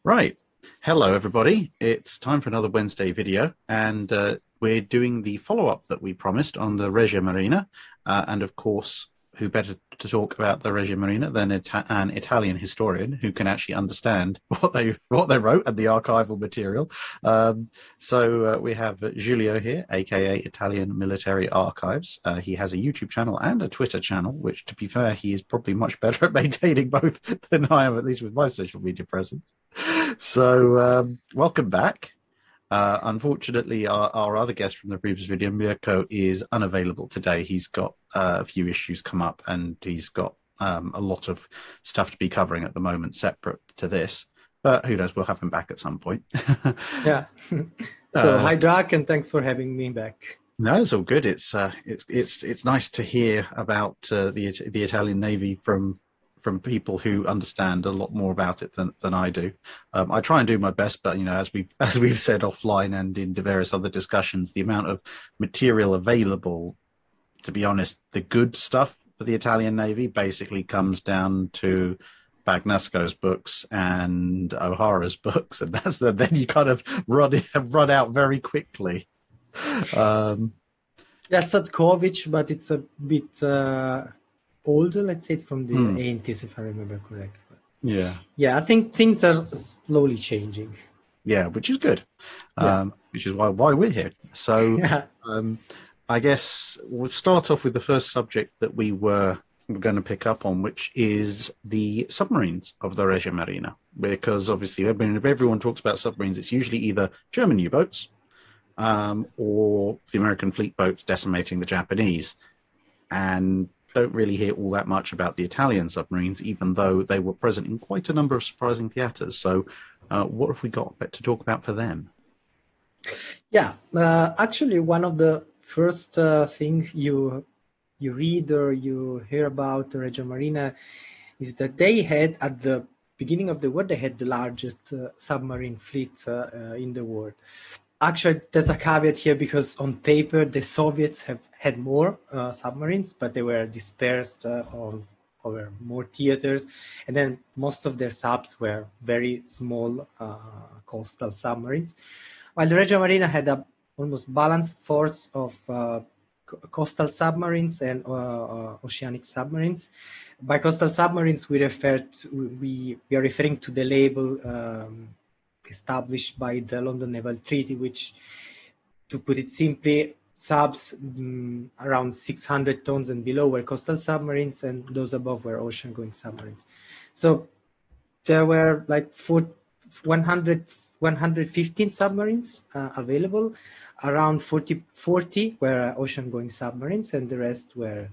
Right. Hello, everybody. It's time for another Wednesday video, and we're doing the follow-up that we promised on the Regia Marina. And of course, who better to talk about the Regia Marina than an Italian historian who can actually understand what they wrote and the archival material. So we have Giulio here, aka Italian Military Archives. He has a YouTube channel and a Twitter channel, which, to be fair, he is probably much better at maintaining both than I am, at least with my social media presence. So welcome back. Unfortunately, our other guest from the previous video, Mirko, is unavailable today. He's got a few issues come up, and he's got a lot of stuff to be covering at the moment, separate to this. But who knows? We'll have him back at some point. Yeah. So hi, Drac, and thanks for having me back. No, it's all good. It's nice to hear about the Italian Navy from people who understand a lot more about it than I do. I try and do my best, but as we've said offline and in various other discussions, the amount of material available, to be honest, the good stuff for the Italian Navy basically comes down to Bagnasco's books and O'Hara's books, and then you kind of run out very quickly. Yeah, Sadkovich, but it's a bit older. Let's say it's from the 80s, if I remember correctly. Yeah, I think things are slowly changing. Yeah, which is good. Which is why we're here. So I guess we'll start off with the first subject that we're going to pick up on, which is the submarines of the Regia Marina. Because obviously, if everyone talks about submarines, it's usually either German U-boats or the American fleet boats decimating the Japanese. And don't really hear all that much about the Italian submarines, even though they were present in quite a number of surprising theaters. So what have we got to talk about for them? Yeah, actually, one of the first things you read or you hear about the Regia Marina is that they had, at the beginning of the war, they had the largest submarine fleet in the world. Actually, there's a caveat here because on paper, the Soviets have had more submarines, but they were dispersed over more theaters. And then most of their subs were very small coastal submarines. While the Regia Marina had a almost balanced force of coastal submarines and oceanic submarines. By coastal submarines, we are referring to the label established by the London Naval Treaty, which, to put it simply, subs around 600 tons and below were coastal submarines, and those above were ocean-going submarines. So there were like 115 submarines available. Around 40 were ocean-going submarines, and the rest were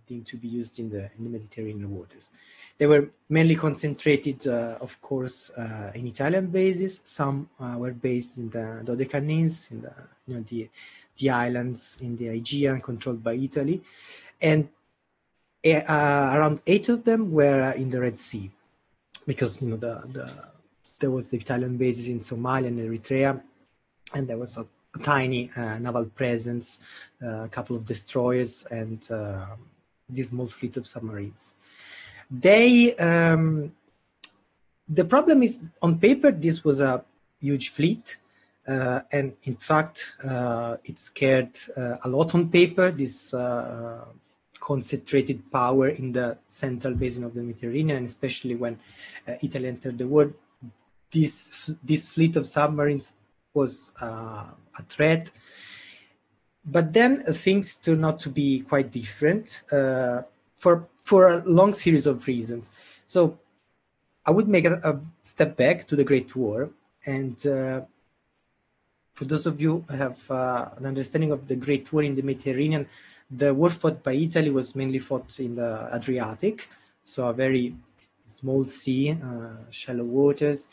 deemed to be used in the Mediterranean waters. They were mainly concentrated, of course, in Italian bases. Some were based in the Dodecanese, in the islands in the Aegean, controlled by Italy, and around 8 of them were in the Red Sea, because there was the Italian bases in Somalia and Eritrea, and there was a tiny naval presence, a couple of destroyers, and this small fleet of submarines. The problem is, on paper, this was a huge fleet, and in fact, it scared a lot on paper, this concentrated power in the central basin of the Mediterranean, especially when Italy entered the war. This fleet of submarines was a threat. But then things turned out to be quite different for a long series of reasons. So I would make a step back to the Great War. And for those of you who have an understanding of the Great War in the Mediterranean, the war fought by Italy was mainly fought in the Adriatic, so a very small sea, shallow waters.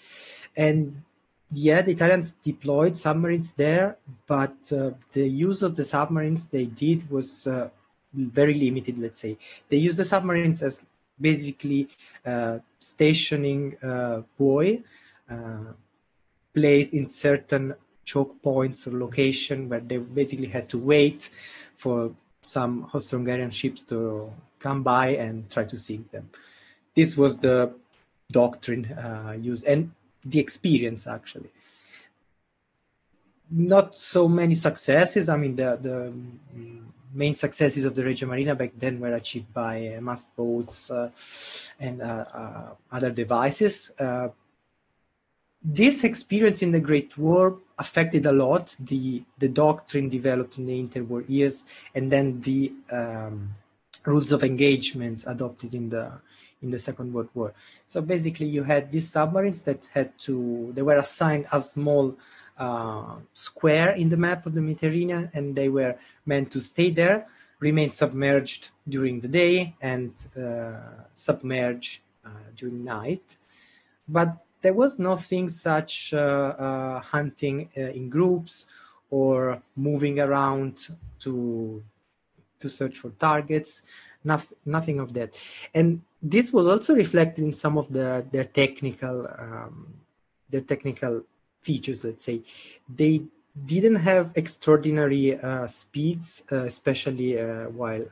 And yeah, the Italians deployed submarines there, but the use of the submarines they did was very limited, let's say. They used the submarines as basically stationing buoy placed in certain choke points or location where they basically had to wait for some Austro-Hungarian ships to come by and try to sink them. This was the doctrine used. And the experience, actually. Not so many successes. I mean, the main successes of the Regia Marina back then were achieved by mast boats and other devices. This experience in the Great War affected a lot the doctrine developed in the interwar years, and then the rules of engagement adopted in the Second World War. So basically, you had these submarines that they were assigned a small square in the map of the Mediterranean, and they were meant to stay there, remain submerged during the day, and submerge during night. But there was nothing such hunting in groups or moving around to search for targets. Nothing of that. And this was also reflected in some of their technical features, let's say. They didn't have extraordinary speeds, especially while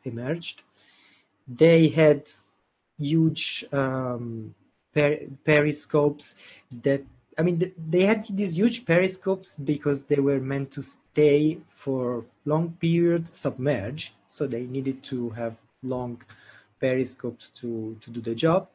emerged. They had huge periscopes that, I mean, they had these huge periscopes because they were meant to stay for long periods submerged. So they needed to have long periscopes to do the job.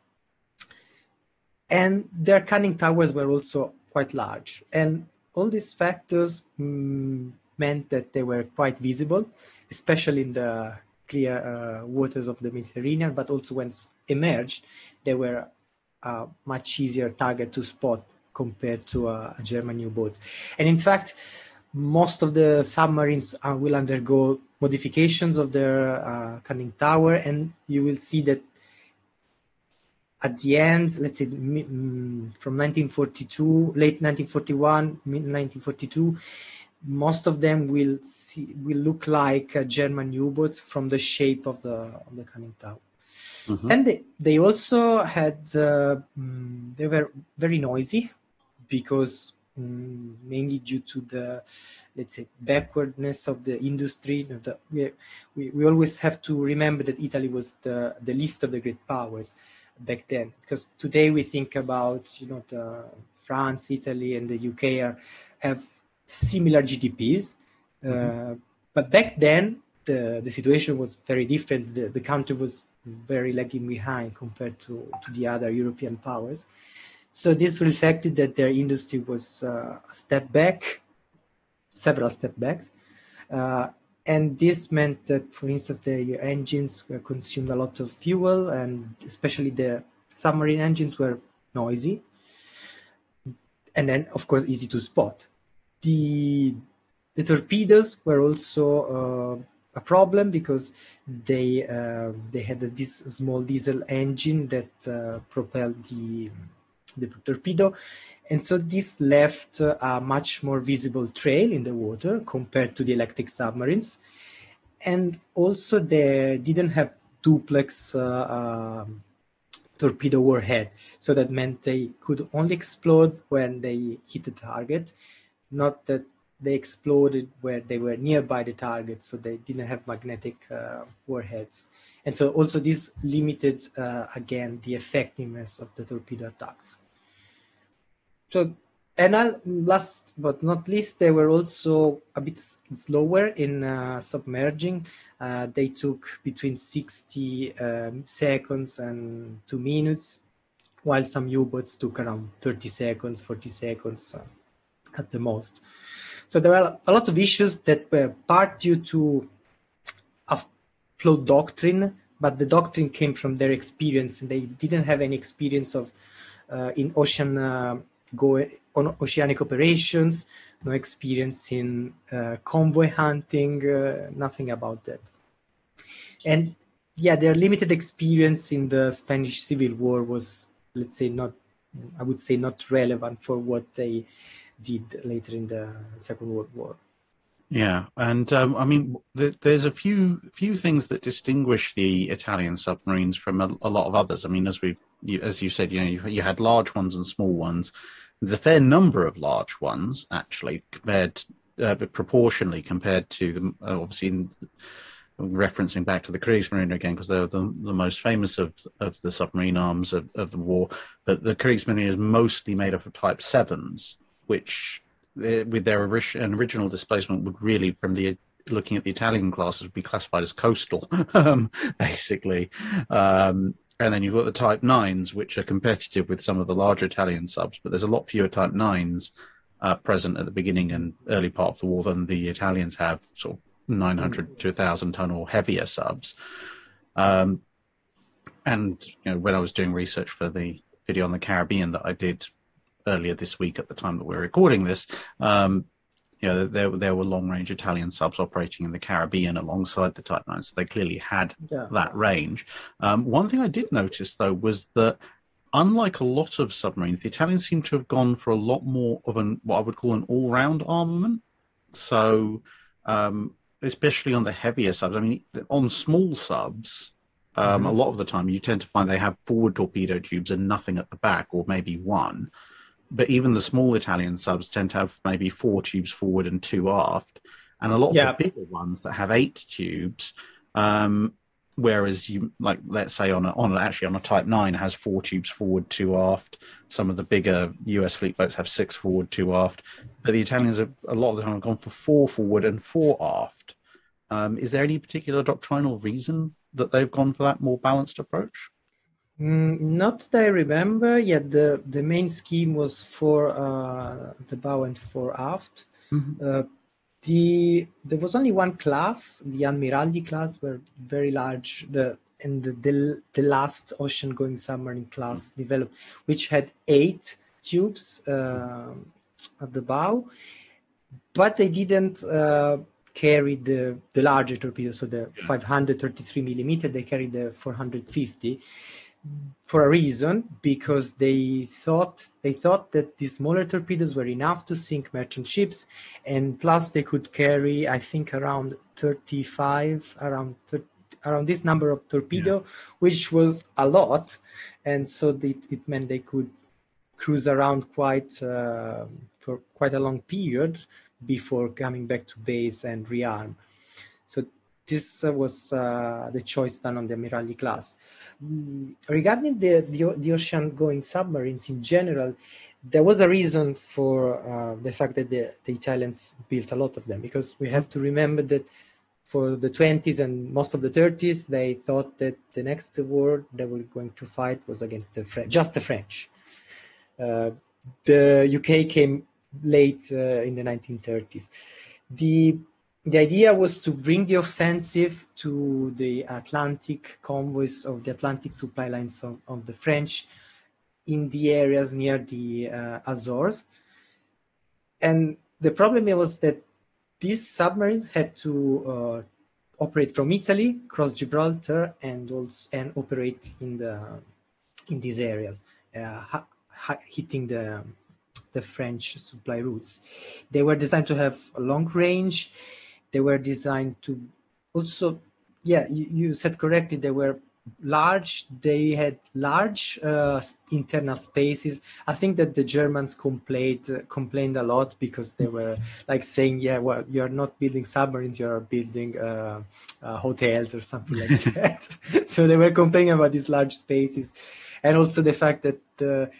And their conning towers were also quite large. And all these factors meant that they were quite visible, especially in the clear waters of the Mediterranean, but also when emerged, they were a much easier target to spot compared to a German U-boat. And in fact, most of the submarines will undergo modifications of their conning tower, and you will see that at the end, let's say from 1942, late 1941, mid 1942, most of them will look like German U-boats from the shape of the conning tower. Mm-hmm. And they also had, they were very noisy because mainly due to the, let's say, backwardness of the industry. We always have to remember that Italy was the least of the great powers back then, because today we think about, the France, Italy, and the UK have similar GDPs, but back then the situation was very different. The country was very lagging behind compared to the other European powers. So this reflected that their industry was a step back, several step backs. And this meant that, for instance, the engines consumed a lot of fuel, and especially the submarine engines were noisy. And then, of course, easy to spot. The torpedoes were also a problem because they had this small diesel engine that propelled the torpedo, and so this left a much more visible trail in the water compared to the electric submarines. And also they didn't have duplex torpedo warhead, so that meant they could only explode when they hit the target, not that they exploded where they were nearby the target, so they didn't have magnetic warheads. And so also this limited, again, the effectiveness of the torpedo attacks. So, and last but not least, they were also a bit slower in submerging. They took between 60 seconds and 2 minutes, while some U-boats took around 30 seconds, 40 seconds at the most. So there are a lot of issues that were part due to a flawed doctrine, but the doctrine came from their experience, and they didn't have any experience of in oceanic operations, no experience in convoy hunting, nothing about that. And yeah, their limited experience in the Spanish Civil War was, let's say, not relevant for what they did later in the Second World War. Yeah, and I mean, there's a few things that distinguish the Italian submarines from a lot of others. I mean, as you said, you had large ones and small ones. There's a fair number of large ones, actually, proportionally compared to them. Obviously, referencing back to the Kriegsmarine again, because they're the most famous of the submarine arms of the war. But the Kriegsmarine is mostly made up of Type 7s, which, with their original displacement, would really, from the looking at the Italian classes, would be classified as coastal, basically. And then you've got the Type 9s, which are competitive with some of the larger Italian subs, but there's a lot fewer Type 9s present at the beginning and early part of the war than the Italians have, sort of 900 to 1,000 ton or heavier subs. And when I was doing research for the video on the Caribbean that I did earlier this week at the time that we're recording this, there were long-range Italian subs operating in the Caribbean alongside the Type 9, so they clearly had that range. One thing I did notice, though, was that unlike a lot of submarines, the Italians seem to have gone for a lot more of what I would call an all-round armament. So, especially on the heavier subs, I mean, on small subs, a lot of the time you tend to find they have forward torpedo tubes and nothing at the back, or maybe one. But even the small Italian subs tend to have maybe 4 tubes forward and 2 aft. And a lot of the bigger ones that have 8 tubes, whereas let's say on a Type 9 has 4 tubes forward, 2 aft. Some of the bigger US fleet boats have 6 forward, 2 aft. But the Italians have, a lot of the time, gone for 4 forward and 4 aft. Is there any particular doctrinal reason that they've gone for that more balanced approach? Not that I remember. Yet the main scheme was for the bow and 4 aft. There was only one class, the Ammiragli class, were very large. The last ocean-going submarine class developed, which had 8 tubes at the bow, but they didn't carry the larger torpedo. So the 533 millimeter, they carried the 450. For a reason, because they thought that these smaller torpedoes were enough to sink merchant ships, and plus they could carry, I think, around 35, around this number of torpedo, which was a lot, and so it meant they could cruise around for quite a long period before coming back to base and rearm. So this was the choice done on the Ammiragli class. Regarding the ocean-going submarines in general, there was a reason for the fact that the Italians built a lot of them, because we have to remember that for the 20s and most of the 30s, they thought that the next war they were going to fight was against the French, just the French. The UK came late in the 1930s. The idea was to bring the offensive to the Atlantic convoys of the Atlantic supply lines of the French in the areas near the Azores. And the problem was that these submarines had to operate from Italy, cross Gibraltar, and operate in these areas, hitting the French supply routes. They were designed to have a long range. They were designed to also, you said correctly, they were large. They had large internal spaces. I think that the Germans complained a lot, because they were like saying, you're not building submarines, you're building hotels or something like that. So they were complaining about these large spaces. And also the fact that the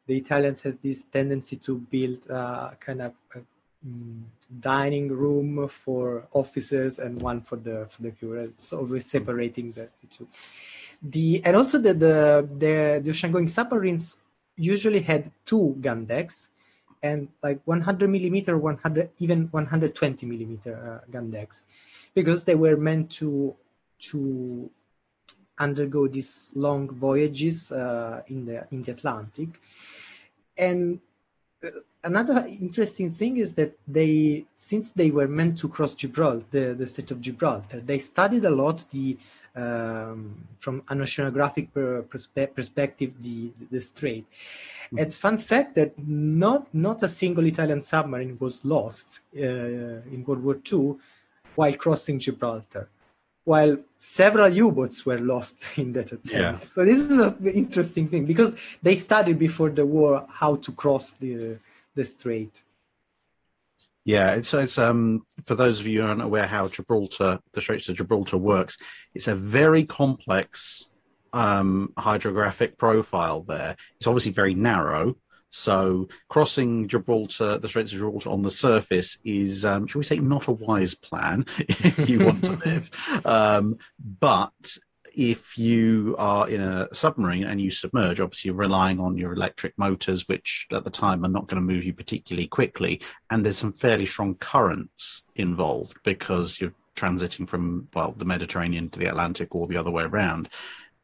Italians has this tendency to build kind of dining room for officers and one for the crew. It's always separating the two. And also the ocean-going submarines usually had 2 gun decks, and like 100 millimeter, 120 millimeter gun decks, because they were meant to undergo these long voyages in the Atlantic. And another interesting thing is that since they were meant to cross Gibraltar, the Strait of Gibraltar, they studied a lot from an oceanographic perspective the strait. It's fun fact that not a single Italian submarine was lost in World War II while crossing Gibraltar, while several U-boats were lost in that attempt. Yeah. So this is an interesting thing, because they studied before the war how to cross the strait. Yeah, it's for those of you who aren't aware how Gibraltar, the Straits of Gibraltar works, it's a very complex hydrographic profile there. It's obviously very narrow, so crossing Gibraltar, the Straits of Gibraltar on the surface is, shall we say, not a wise plan if you want to live. But if you are in a submarine and you submerge, obviously you're relying on your electric motors, which at the time are not going to move you particularly quickly. And there's some fairly strong currents involved because you're transiting from, well, the Mediterranean to the Atlantic or the other way around.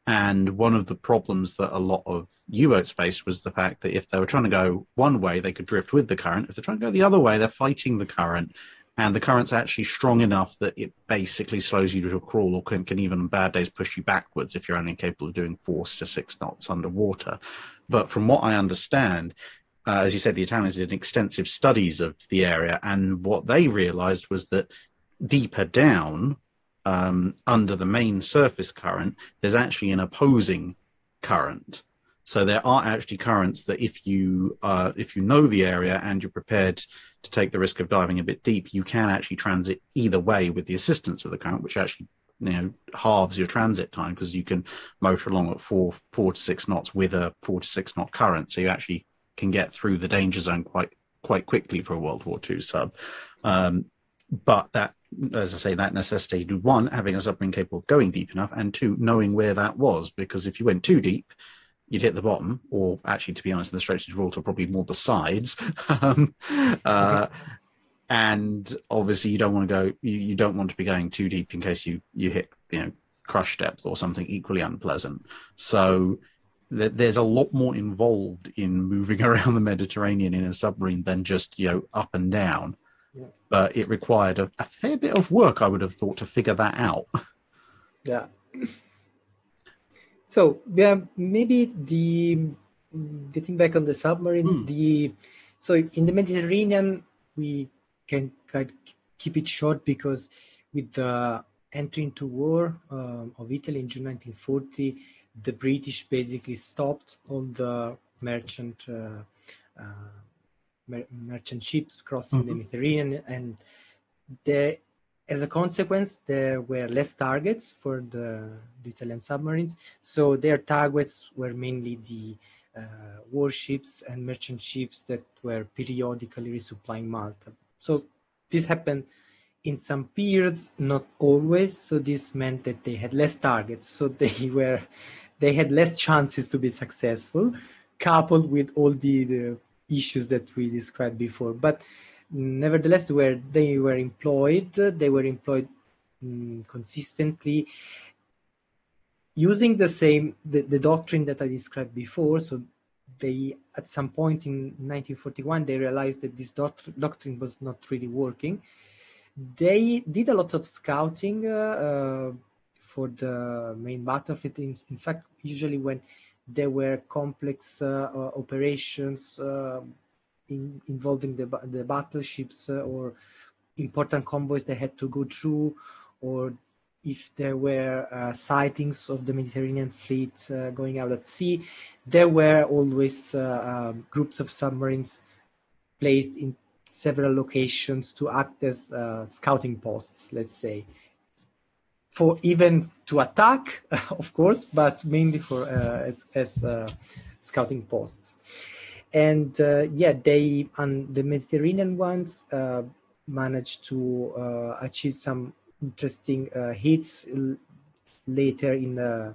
And one of the problems that a lot of U-boats faced was the fact that if they were trying to go one way, they could drift with the current. If they're trying to go the other way, they're fighting the current. And the current's actually strong enough that it basically slows you to a crawl or can even on bad days push you backwards if you're only capable of doing 4 to 6 knots underwater. But from what I understand, as you said, the Italians did extensive studies of the area, and what they realized was that deeper down, under the main surface current, there's actually an opposing current. So there are actually currents that if you know the area and you're prepared to take the risk of diving a bit deep, you can actually transit either way with the assistance of the current, which actually halves your transit time because you can motor along at 4 to 6 knots with a 4 to 6 knot current. So you actually can get through the danger zone quite quickly for a World War II sub. But that, as I say, that necessitated one, having a submarine capable of going deep enough, and two, knowing where that was, because if you went too deep, you'd hit the bottom, or actually, to be honest, the Straits of Gibraltar probably more the sides. And obviously, you don't want to go. You don't want to be going too deep in case you hit crush depth or something equally unpleasant. So there's a lot more involved in moving around the Mediterranean in a submarine than just up and down. Yeah. But it required a fair bit of work, I would have thought, to figure that out. Yeah. So maybe getting back on the submarines, so in the Mediterranean we can keep it short because with the entry into war of Italy in June 1940, the British basically stopped all the merchant ships crossing the Mediterranean, and as a consequence, there were less targets for the Italian submarines. So their targets were mainly the warships and merchant ships that were periodically resupplying Malta. So this happened in some periods, not always. So this meant that they had less targets. So they had less chances to be successful, coupled with all the issues that we described before. But nevertheless, they were employed consistently using the doctrine that I described before. So they, at some point in 1941, they realized that this doctrine was not really working. They did a lot of scouting for the main battlefield. In fact, usually when there were complex operations involving the battleships or important convoys they had to go through, or if there were sightings of the Mediterranean fleet going out at sea, there were always groups of submarines placed in several locations to act as scouting posts, let's say, for even to attack, of course, but mainly for as scouting posts. And they, and the Mediterranean ones, managed to achieve some interesting hits later in the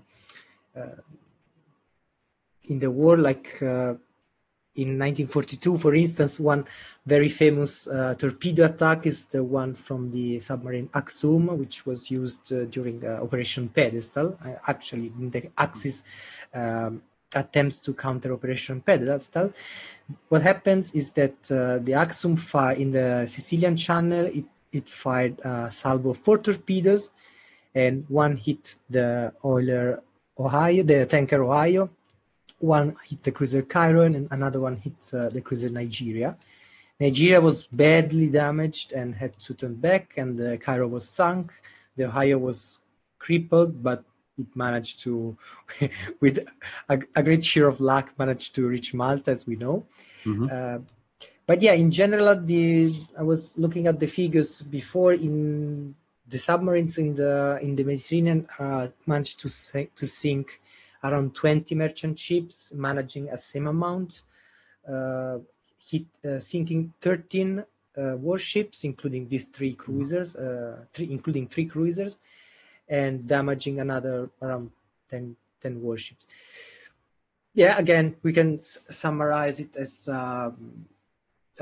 war, like in 1942, for instance. One very famous torpedo attack is the one from the submarine Axum, which was used during Operation Pedestal, actually in the Axis attempts to counter Operation Pedestal. What happens is that the Axum fire in the Sicilian Channel, it fired a salvo of 4 torpedoes, and one hit the oiler Ohio, the tanker Ohio, one hit the cruiser Cairo, and another one hit the cruiser Nigeria. Nigeria was badly damaged and had to turn back, and the Cairo was sunk. The Ohio was crippled, but it managed to, with a great share of luck, managed to reach Malta, as we know. But yeah, in general, I was looking at the figures before. In the submarines in the Mediterranean managed to sink around 20 merchant ships, managing a same amount, sinking 13 warships, including these three cruisers, including three cruisers, and damaging another around 10 warships. Yeah, again, we can summarize it as a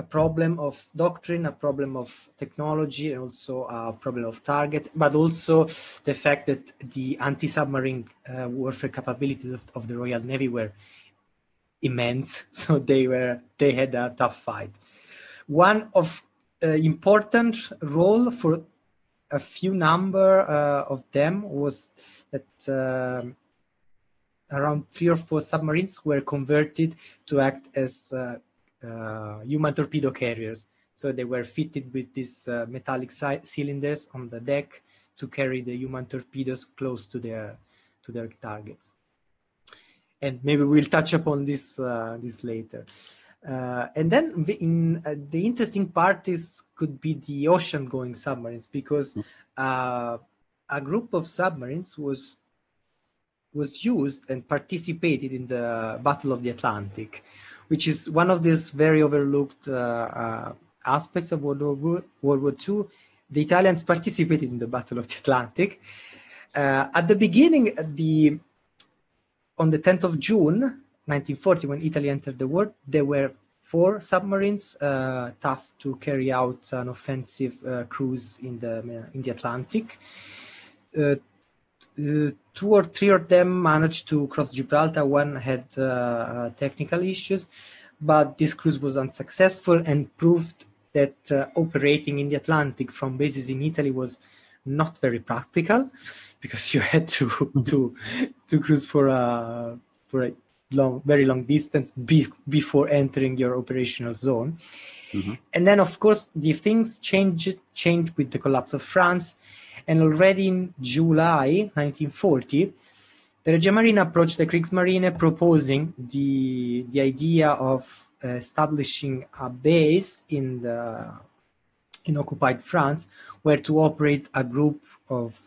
problem of doctrine, a problem of technology, and also a problem of target, but also the fact that the anti-submarine warfare capabilities of the Royal Navy were immense, so they had a tough fight. One of important role for a few number of them was that around 3 or 4 submarines were converted to act as human torpedo carriers. So they were fitted with these metallic cylinders on the deck to carry the human torpedoes close to their targets. And maybe we'll touch upon this later. And then the interesting part could be the ocean-going submarines, because a group of submarines was used and participated in the Battle of the Atlantic, which is one of these very overlooked aspects of World War II. The Italians participated in the Battle of the Atlantic. At the beginning, on the 10th of June, 1940, when Italy entered the war, there were 4 submarines tasked to carry out an offensive cruise in the Atlantic. 2 or 3 of them managed to cross Gibraltar. One had technical issues, but this cruise was unsuccessful and proved that operating in the Atlantic from bases in Italy was not very practical, because you had to cruise for a very long distance before entering your operational zone. And then, of course, the things changed with the collapse of France. And already in July 1940, the Regia Marina approached the Kriegsmarine, proposing the idea of establishing a base in occupied France, where to operate a group of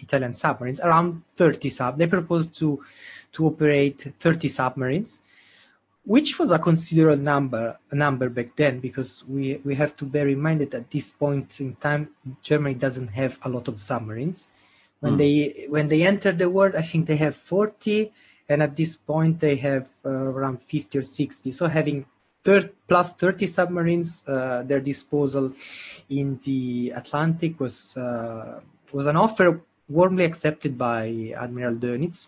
Italian submarines, around 30 They proposed to operate 30 submarines, which was a considerable number back then, because we have to bear in mind that at this point in time, Germany doesn't have a lot of submarines. When they entered the war, I think they have 40, and at this point they have around 50 or 60. So having plus 30 submarines their disposal in the Atlantic was an offer warmly accepted by Admiral Dönitz.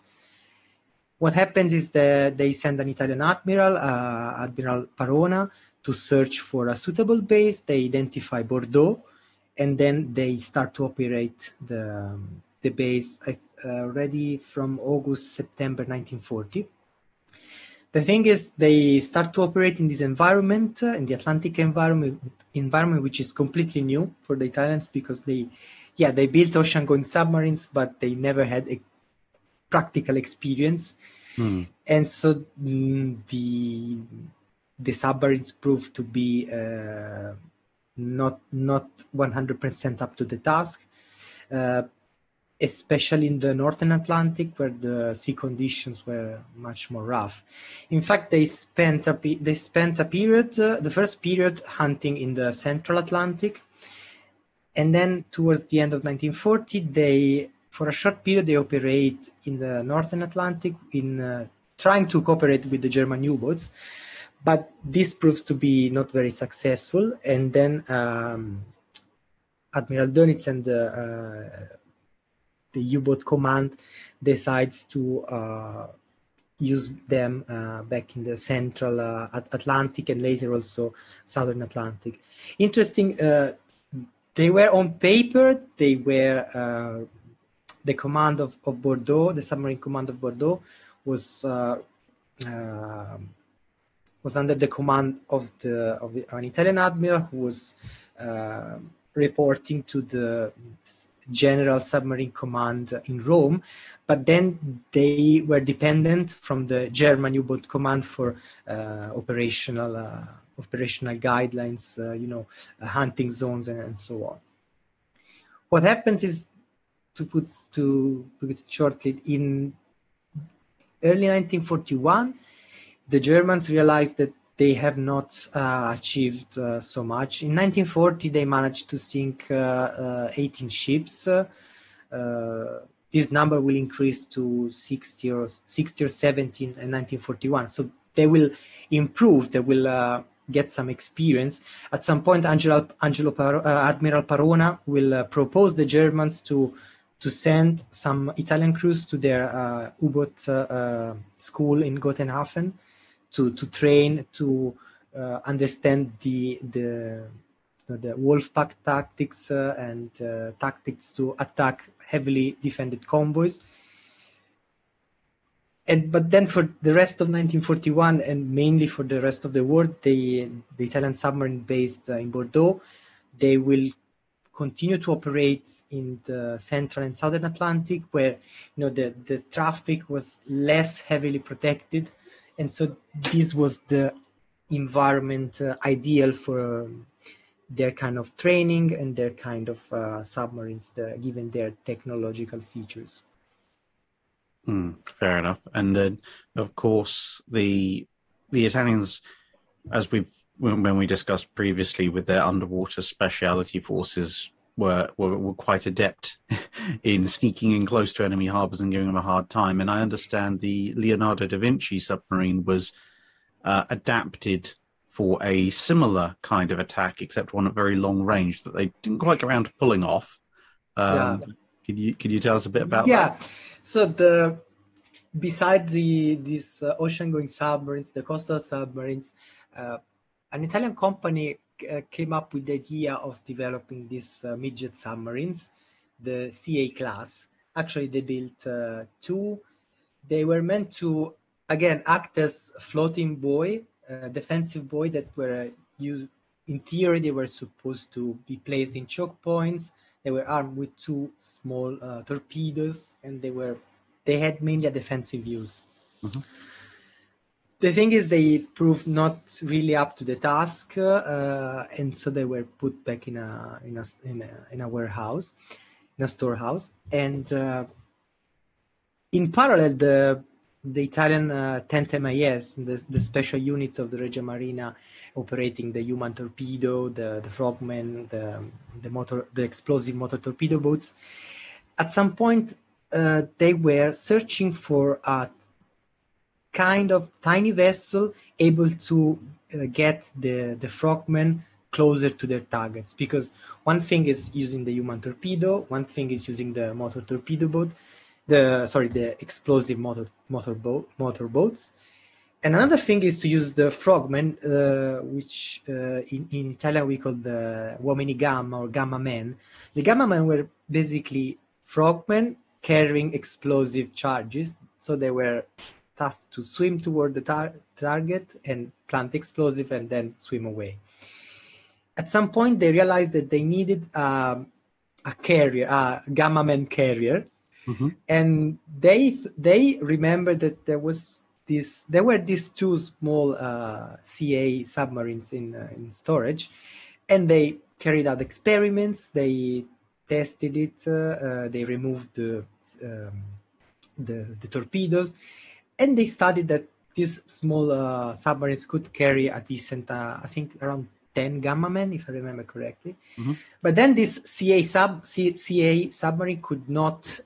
What happens is that they send an Italian admiral, Admiral Parona, to search for a suitable base. They identify Bordeaux, and then they start to operate the base already from September 1940. The thing is, they start to operate in this environment, in the Atlantic environment, which is completely new for the Italians, because they built ocean-going submarines, but they never had a practical experience. And so the submarines proved to be not 100% up to the task, especially in the Northern Atlantic, where the sea conditions were much more rough. In fact, they spent a period, the first period, hunting in the Central Atlantic, and then towards the end of 1940, for a short period, they operate in the Northern Atlantic, in trying to cooperate with the German U-boats, but this proves to be not very successful. And then Admiral Dönitz and the U-boat command decides to use them back in the Central Atlantic, and later also Southern Atlantic. Interesting, they were on paper, they were the command of Bordeaux, the submarine command of Bordeaux, was under the command of an Italian admiral who was reporting to the General Submarine Command in Rome, but then they were dependent from the German U-boat command for operational operational guidelines, hunting zones, and so on. What happens is, to put it shortly, in early 1941, the Germans realized that they have not achieved so much. In 1940, they managed to sink 18 ships. This number will increase to 60 or 70 in 1941. So they will improve. They will get some experience. At some point, Admiral Parona will propose the Germans to send some Italian crews to their U-boat school in Gotenhafen to train, to understand the Wolfpack tactics and tactics to attack heavily defended convoys. But then for the rest of 1941 and mainly for the rest of the war, the Italian submarine based in Bordeaux, they will continue to operate in the central and southern Atlantic, where the traffic was less heavily protected, and so this was the environment ideal for their kind of training and their kind of submarines, given their technological features. Fair enough. And then, of course, the Italians, as when we discussed previously, with their underwater specialty forces, were quite adept in sneaking in close to enemy harbors and giving them a hard time. And I understand the Leonardo da Vinci submarine was adapted for a similar kind of attack, except one at very long range that they didn't quite get around to pulling off. Could you tell us a bit about that? Yeah. So besides these ocean-going submarines, the coastal submarines, an Italian company came up with the idea of developing these midget submarines, the CA class. Actually, they built two. They were meant to, again, act as floating buoy, defensive buoy that were used. In theory, they were supposed to be placed in choke points. They were armed with two small torpedoes, and they had mainly a defensive use. Mm-hmm. The thing is, they proved not really up to the task, and so they were put back in a warehouse, in a storehouse. And in parallel, the Italian 10th MIS, the special unit of the Regia Marina, operating the human torpedo, the frogmen, the explosive motor torpedo boats. At some point, they were searching for a kind of tiny vessel able to get the frogmen closer to their targets, because one thing is using the human torpedo, one thing is using the motor torpedo boat, the explosive motor boats, and another thing is to use the frogmen, which in Italian we call the uomini gamma or gamma men. The gamma men were basically frogmen carrying explosive charges, so they were tasked to swim toward the target and plant explosive and then swim away. At some point, they realized that they needed a carrier, a gamma man carrier, mm-hmm. and they remembered that there were these two small CA submarines in storage, and they carried out experiments. They tested it. They removed the torpedoes. And they studied that these small submarines could carry a decent, I think around 10 gamma men, if I remember correctly. Mm-hmm. But then this CA submarine could not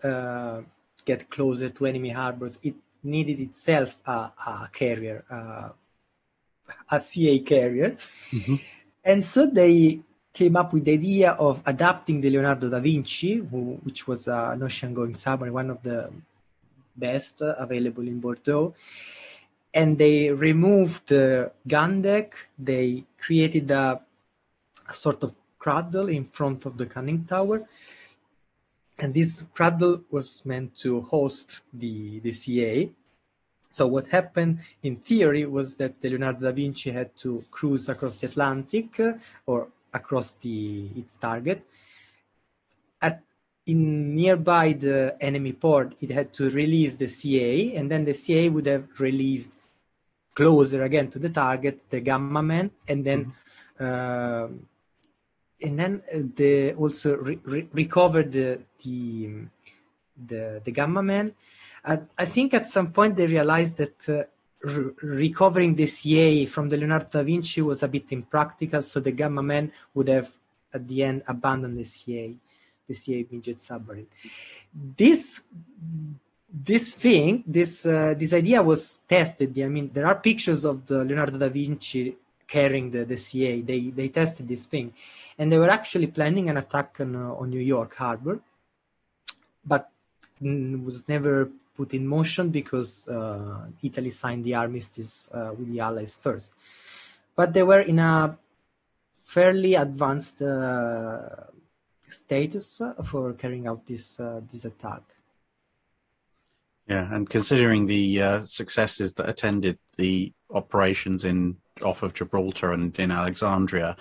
get closer to enemy harbors. It needed itself a carrier, a CA carrier. Mm-hmm. And so they came up with the idea of adapting the Leonardo da Vinci, which was an ocean-going submarine, one of the best available in Bordeaux, and they removed the gun deck. They created a sort of cradle in front of the conning tower, and this cradle was meant to host the CA. So what happened in theory was that the Leonardo da Vinci had to cruise across the Atlantic or across its target. In nearby the enemy port, it had to release the CA, and then the CA would have released closer again to the target, the Gamma Man, and then they also recovered the Gamma Man. I think at some point they realized that recovering the CA from the Leonardo da Vinci was a bit impractical, so the Gamma Man would have at the end abandoned the CA midget submarine. This idea was tested. I mean, there are pictures of the Leonardo da Vinci carrying the CA. They tested this thing, and they were actually planning an attack on New York Harbor, but was never put in motion because Italy signed the armistice with the Allies first. But they were in a fairly advanced status for carrying out this attack. Yeah, and considering the successes that attended the operations off of Gibraltar and in Alexandria,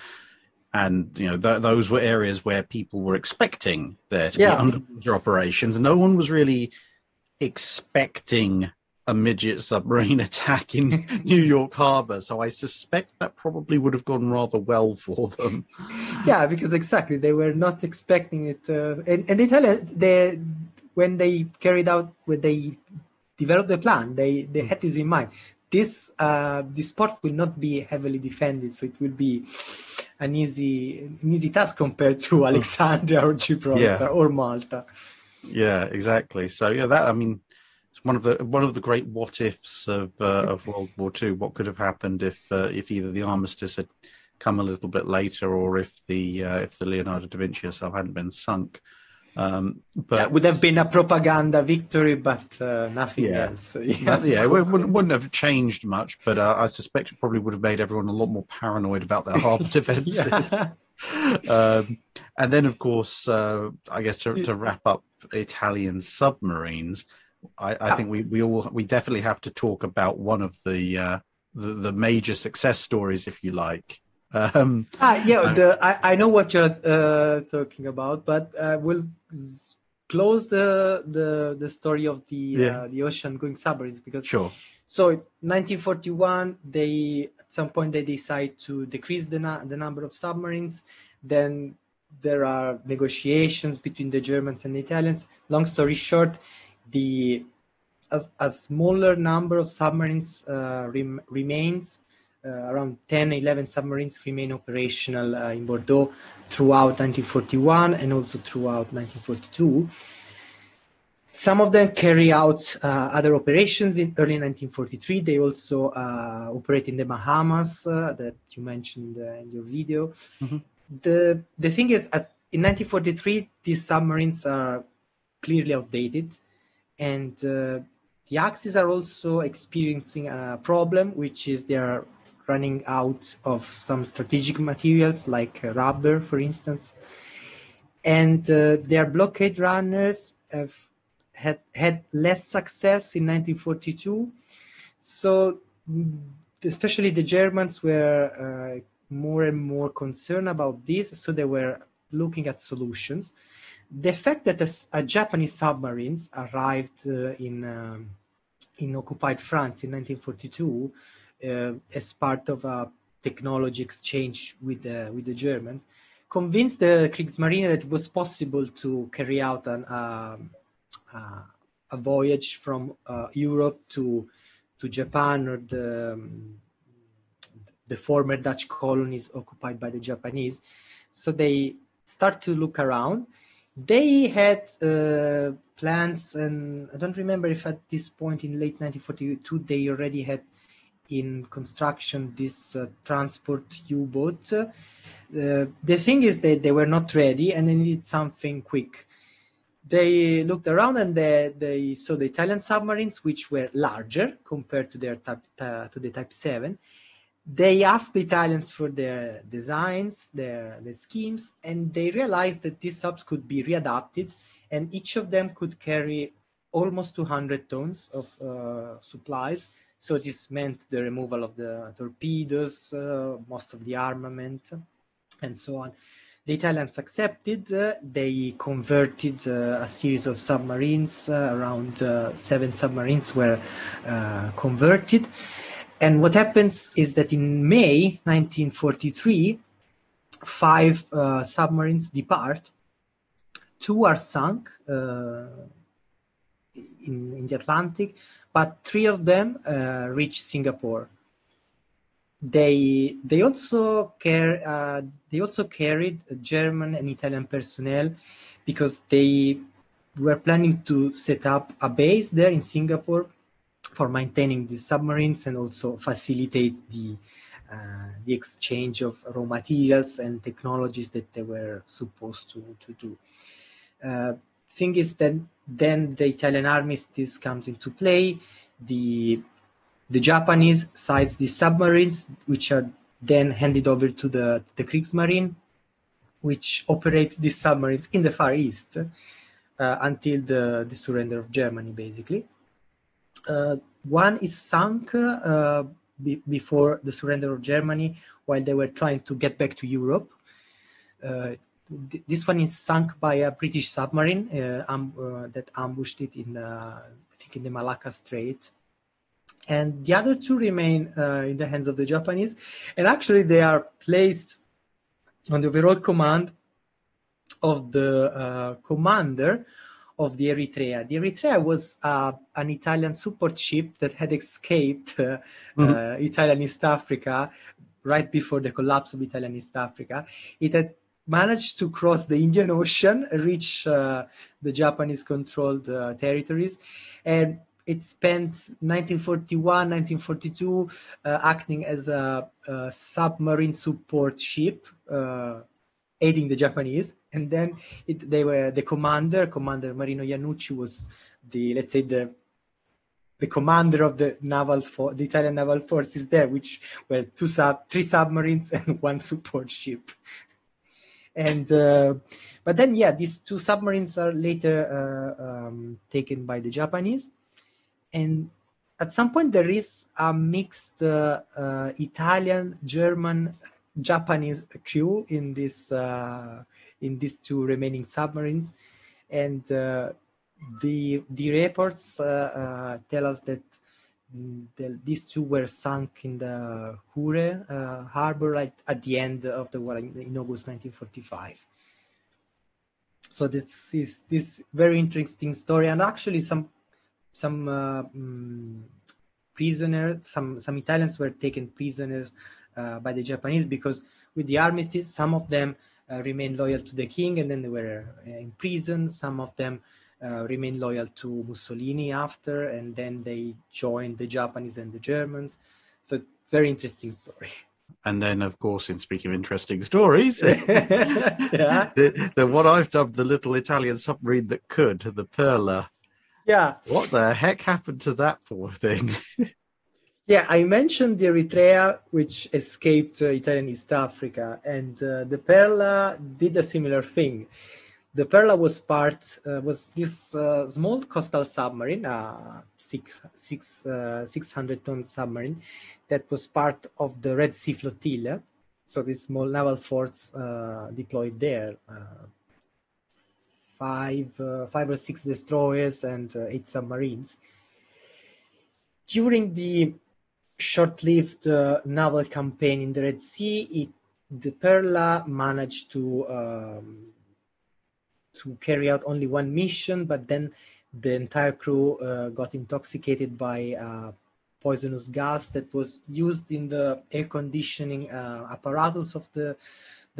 and those were areas where people were expecting there to be underwater operations. No one was really expecting a midget submarine attack in New York Harbor, so I suspect that probably would have gone rather well for them. Yeah, because exactly, they were not expecting it, and they tell us when they developed the plan, they had this in mind. This port will not be heavily defended, so it will be an easy task compared to Alexandria or Gibraltar or Malta. Yeah, exactly. So it's one of the great what ifs of World War II. What could have happened if either the armistice had come a little bit later, or if the Leonardo da Vinci herself hadn't been sunk. But it would have been a propaganda victory, but nothing else. It wouldn't have changed much, but I suspect it probably would have made everyone a lot more paranoid about their harbour defences. And then, of course, I guess to wrap up Italian submarines, I think we definitely have to talk about one of the major success stories, if you like. I know what you're talking about, but we'll close the story of the ocean-going submarines because. Sure. So, 1941, at some point they decide to decrease the number of submarines. Then there are negotiations between the Germans and the Italians. Long story short, a smaller number of submarines remains. Around 10, 11 submarines remain operational in Bordeaux throughout 1941 and also throughout 1942. Some of them carry out other operations in early 1943. They also operate in the Bahamas that you mentioned in your video. Mm-hmm. The thing is, in 1943, these submarines are clearly outdated, and the Axis are also experiencing a problem, which is they are running out of some strategic materials like rubber, for instance. And their blockade runners have had less success in 1942. So especially the Germans were more and more concerned about this, so they were looking at solutions. The fact that a Japanese submarines arrived in occupied France in 1942 as part of a technology exchange with the Germans convinced the Kriegsmarine that it was possible to carry out a voyage from Europe to Japan or the former Dutch colonies occupied by the Japanese. So they start to look around. They had plans, and I don't remember if at this point in late 1942 they already had in construction this transport U-boat. The thing is that they were not ready and they needed something quick. They looked around and they saw the Italian submarines, which were larger compared to the Type 7. They asked the Italians for their designs, their schemes, and they realized that these subs could be readapted, and each of them could carry almost 200 tons of supplies. So this meant the removal of the torpedoes, most of the armament, and so on. The Italians accepted. They converted a series of submarines. Around 7 submarines were converted. And what happens is that in May 1943, 5 submarines depart. 2 are sunk in the Atlantic, but 3 of them reach Singapore. They also carried German and Italian personnel because they were planning to set up a base there in Singapore for maintaining the submarines and also facilitate the exchange of raw materials and technologies that they were supposed to do. Thing is that then the Italian armistice comes into play. The Japanese sides the submarines, which are then handed over to the Kriegsmarine, which operates these submarines in the Far East until the surrender of Germany, basically. One is sunk before the surrender of Germany while they were trying to get back to Europe. This one is sunk by a British submarine that ambushed it in, I think, in the Malacca Strait. And the other 2 remain in the hands of the Japanese. And actually, they are placed on the overall command of the commander of the Eritrea. The Eritrea was an Italian support ship that had escaped Italian East Africa right before the collapse of Italian East Africa. It had managed to cross the Indian Ocean, reach the Japanese-controlled territories, and it spent 1941, 1942 acting as a submarine support ship, aiding the Japanese. And then they were the Commander Marino Iannucci was let's say the commander of the Italian naval forces there, which were 3 submarines and 1 support ship. And but then, yeah, these 2 submarines are later taken by the Japanese. And at some point, there is a mixed Italian, German, Japanese crew in these 2 remaining submarines. And the reports tell us that these 2 were sunk in the Hure harbor right at the end of the war in August 1945. So this is this very interesting story, and actually some prisoners, some Italians were taken prisoners by the Japanese, because with the armistice, some of them remained loyal to the king, and then they were in prison. Some of them remained loyal to Mussolini after, and then they joined the Japanese and the Germans. So very interesting story. And then, of course, in speaking of interesting stories, yeah. the what I've dubbed the little Italian submarine that could, the Perla. Yeah. What the heck happened to that poor thing? Yeah, I mentioned the Eritrea, which escaped Italian East Africa, and the Perla did a similar thing. The Perla was this small coastal submarine, 600-ton submarine, that was part of the Red Sea Flotilla. So this small naval force deployed there, 5 or 6 destroyers and 8 submarines. During the short-lived naval campaign in the Red Sea, the Perla managed to carry out only 1 mission, but then the entire crew got intoxicated by poisonous gas that was used in the air conditioning apparatus of the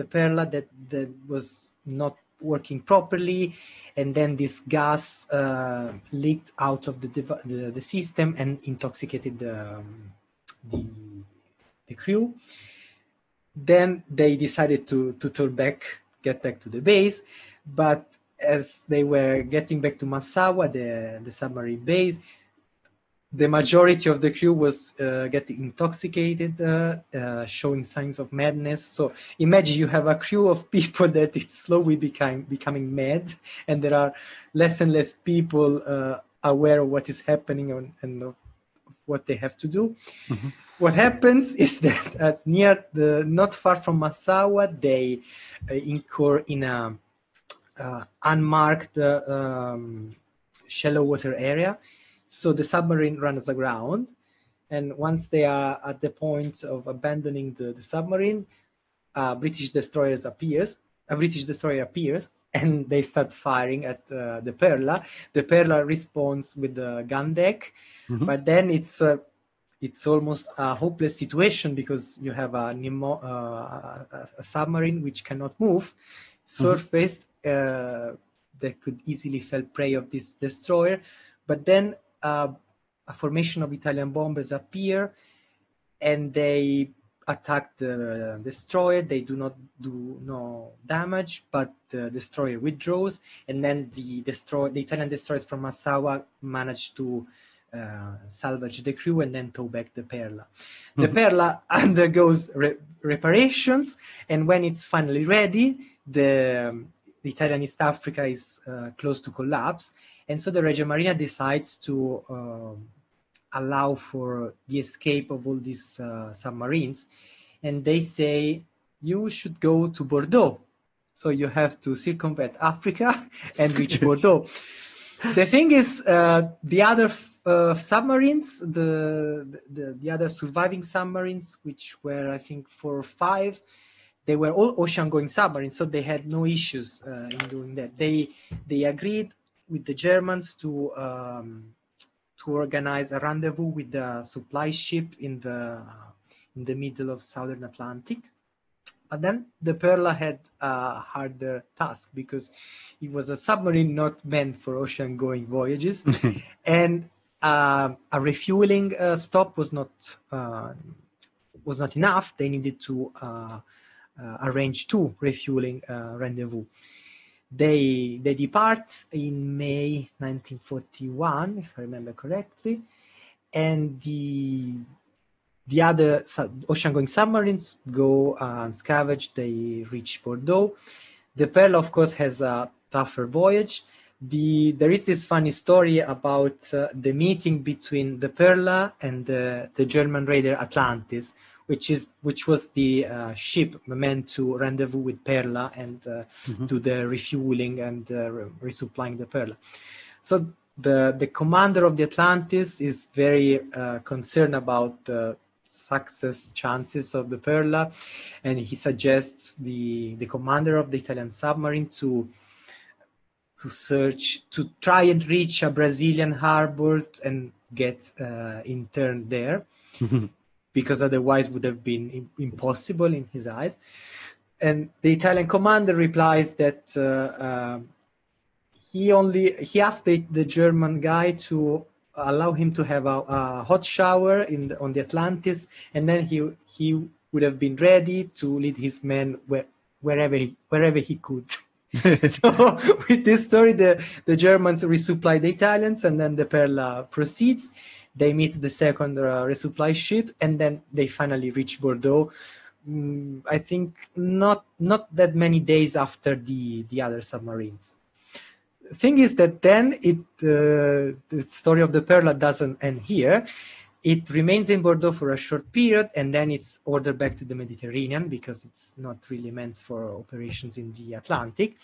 Perla that was not working properly, and then this gas leaked out of the system and intoxicated the crew. Then they decided to get back to the base, but as they were getting back to Massawa, the submarine base, the majority of the crew was getting intoxicated, showing signs of madness. So imagine you have a crew of people that it's slowly becoming mad, and there are less and less people aware of what is happening and what they have to do. Mm-hmm. What happens is that not far from Massawa, they incur in a unmarked shallow water area. So the submarine runs aground, And once they are at the point of abandoning the submarine, a British destroyer appears, and they start firing at the Perla. The Perla responds with the gun deck, but then it's almost a hopeless situation because you have a submarine which cannot move, surfaced, that could easily fall prey of this destroyer. But then a formation of Italian bombers appear, and they attack the destroyer. They do not do no damage, but the destroyer withdraws, and then the Italian destroyers from Massawa manage to salvage the crew and then tow back the Perla. The Perla undergoes reparations, and when it's finally ready, the Italian East Africa is close to collapse, and so the Regia Marina decides to allow for the escape of all these submarines, and they say you should go to Bordeaux, so you have to circumvent Africa and reach Bordeaux. The thing is, the other submarines, the other surviving submarines, which were I think 4 or 5, they were all ocean-going submarines, so they had no issues in doing that. They agreed with the Germans to organize a rendezvous with the supply ship in the middle of Southern Atlantic. But then the Perla had a harder task because it was a submarine not meant for ocean-going voyages, and a refueling stop was not enough. They needed to arrange 2 refueling rendezvous. They depart in May 1941, if I remember correctly, and the other ocean-going submarines go and scavenge. They reach Bordeaux. The Pearl, of course, has a tougher voyage. There is this funny story about the meeting between the Perla and the German raider Atlantis, which was the ship meant to rendezvous with Perla and do the refueling and resupplying the Perla. So the commander of the Atlantis is very concerned about the success chances of the Perla, and he suggests the commander of the Italian submarine to try and reach a Brazilian harbor and get interned there. Because otherwise would have been impossible in his eyes. And the Italian commander replies that he asked the German guy to allow him to have a hot shower on the Atlantis, and then he would have been ready to lead his men wherever he could. So with this story, the Germans resupply the Italians, and then the Perla proceeds. They meet the second resupply ship, and then they finally reach Bordeaux. I think not that many days after the other submarines. The thing is that then the story of the Perla doesn't end here. It remains in Bordeaux for a short period, and then it's ordered back to the Mediterranean because it's not really meant for operations in the Atlantic.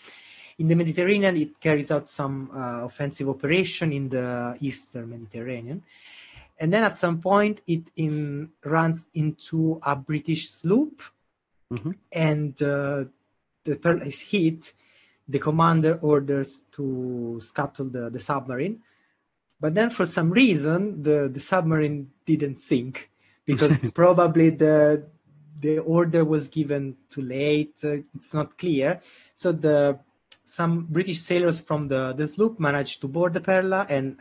In the Mediterranean, it carries out some offensive operation in the Eastern Mediterranean. And then at some point, it runs into a British sloop, and the Perla is hit. The commander orders to scuttle the submarine. But then for some reason, the submarine didn't sink because probably the order was given too late. It's not clear. So some British sailors from the sloop managed to board the Perla and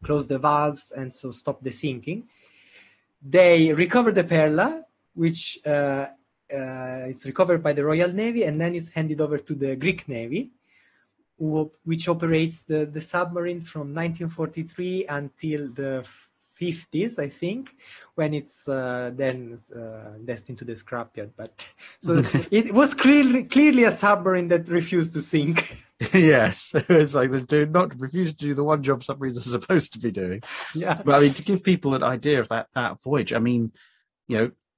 close the valves, and so stop the sinking. They recover the Perla, which is recovered by the Royal Navy, and then is handed over to the Greek Navy, which operates the submarine from 1943 until the 50s, I think, when it's then destined to the scrapyard. But so it was clearly a submarine that refused to sink. Yes, it's like they refuse to do the one job submarines are supposed to be doing. Yeah, but I mean, to give people an idea of that voyage, I mean,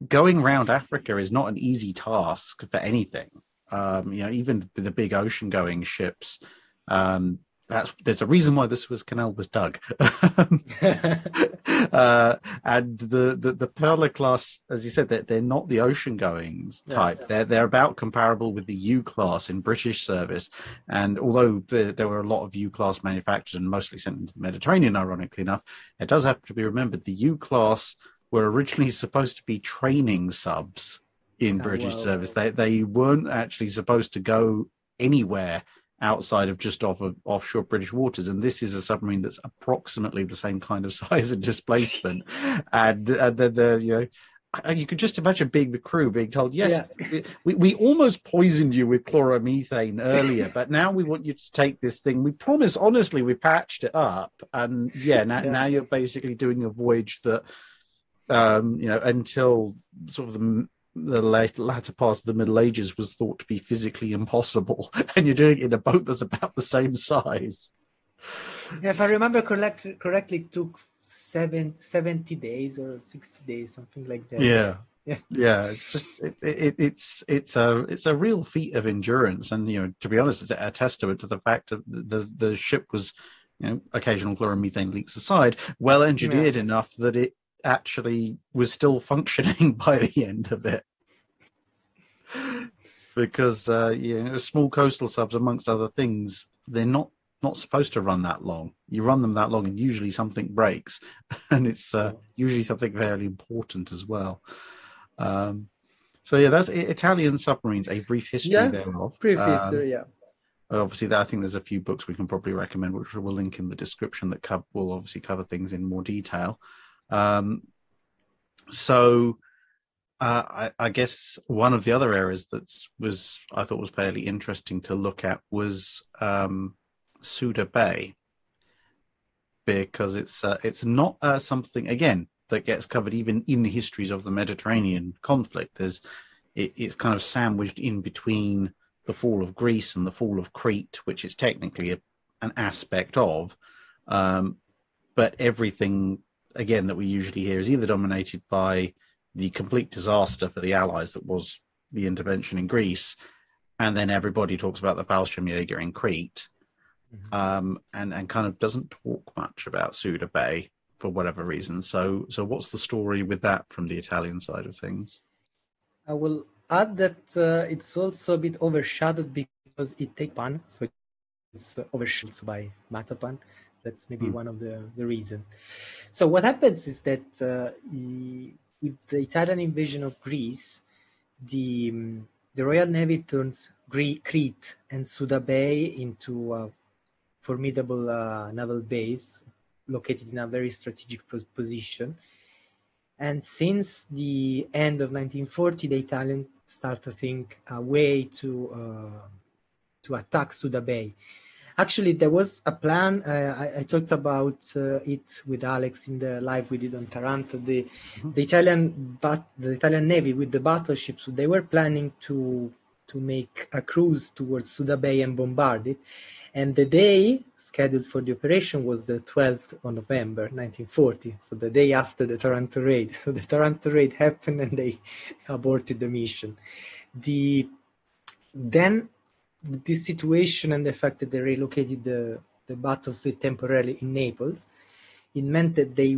going around Africa is not an easy task for anything. Even the big ocean-going ships, there's a reason why the Suez Canal was dug. And the Perla class, as you said, they're not the ocean goings type. Yeah. They're about comparable with the U class in British service. And although there were a lot of U class manufactured and mostly sent into the Mediterranean, ironically enough, it does have to be remembered the U class were originally supposed to be training subs in British Wow. service. They weren't actually supposed to go anywhere outside of just off of offshore British waters, and this is a submarine that's approximately the same kind of size and displacement. And you could just imagine being the crew being told, yes, Yeah. we almost poisoned you with chloromethane earlier, but now we want you to take this thing. We promise, honestly, we patched it up. And now you're basically doing a voyage that, until sort of the latter part of the Middle Ages was thought to be physically impossible, and you're doing it in a boat that's about the same size. If I remember correctly, it took 70 days or 60 days, something like that. Yeah. Yeah. It's just it's a real feat of endurance, and to be honest, it's a testament to the fact that the ship was, occasional chloromethane leaks aside, well engineered enough that it actually was still functioning by the end of it. Because small coastal subs, amongst other things, they're not supposed to run that long. You run them that long, and usually something breaks, and it's usually something fairly important as well. So that's Italian submarines, a brief history thereof. Brief history, yeah. Obviously, I think there's a few books we can probably recommend, which we'll link in the description, that will obviously cover things in more detail. I guess one of the other areas I thought was fairly interesting to look at was Souda Bay, because it's not something, again, that gets covered even in the histories of the Mediterranean conflict. It's kind of sandwiched in between the fall of Greece and the fall of Crete, which is technically an aspect of, but everything, again, that we usually hear is either dominated by the complete disaster for the Allies that was the intervention in Greece, and then everybody talks about the Fallschirmjäger in Crete, and kind of doesn't talk much about Souda Bay for whatever reason. So what's the story with that from the Italian side of things? I will add that it's also a bit overshadowed because it takes Japan, so it's overshadowed by Matapan. That's maybe one of the reasons. So what happens is that with the Italian invasion of Greece, the Royal Navy turns Crete and Souda Bay into a formidable naval base located in a very strategic position. And since the end of 1940, the Italians start to think a way to attack Souda Bay. Actually, there was a plan. I talked about it with Alex in the live we did on Taranto. The Italian Navy with the battleships, they were planning to make a cruise towards Souda Bay and bombard it. And the day scheduled for the operation was the 12th of November, 1940, so the day after the Taranto raid. So the Taranto raid happened and they aborted the mission. Then this situation and the fact that they relocated the battlefield temporarily in Naples, it meant that they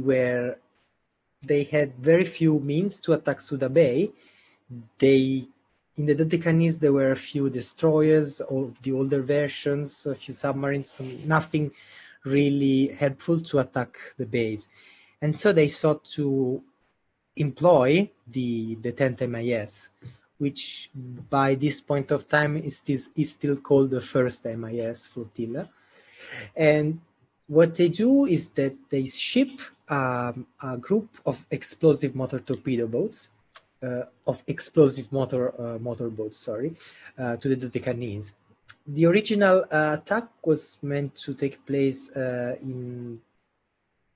had very few means to attack Souda Bay. In the Dodecanese, there were a few destroyers of the older versions, a few submarines, so nothing really helpful to attack the base. And so they sought to employ the 10th MIS, which by this point of time is still called the first MIS flotilla. And what they do is that they ship a group of explosive motor torpedo boats, motorboats, to the Dodecanese. The original attack was meant to take place in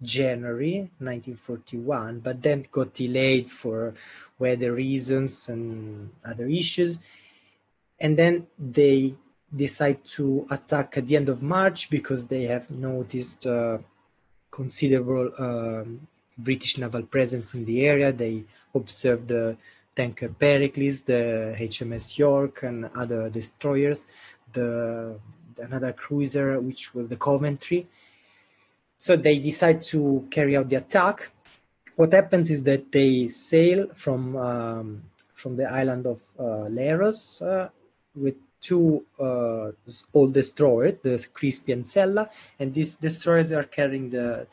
January 1941, but then got delayed for weather reasons and other issues. And then they decide to attack at the end of March because they have noticed considerable British naval presence in the area. They observed the tanker Pericles, the HMS York, and other destroyers. The another cruiser, which was the Coventry. So they decide to carry out the attack. What happens is that they sail from the island of Leros with two old destroyers, the Crispy and Sella, and these destroyers are carrying the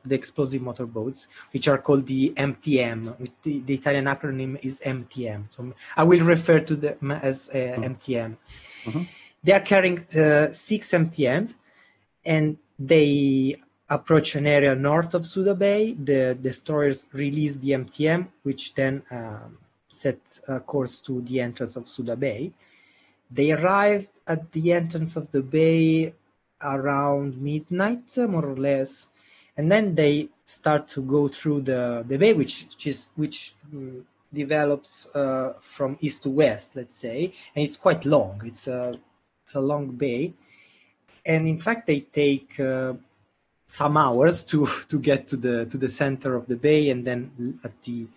explosive motorboats, which are called the MTM. The Italian acronym is MTM. So I will refer to them as MTM. Mm-hmm. They are carrying 6 MTMs, and they approach an area north of Souda Bay. The destroyers release the MTM, which then sets a course to the entrance of Souda Bay. They arrived at the entrance of the bay around midnight, more or less, and then they start to go through the bay, which develops from east to west, let's say, and it's quite long. It's a long bay, and in fact they take some hours to get to the center of the bay, and then at the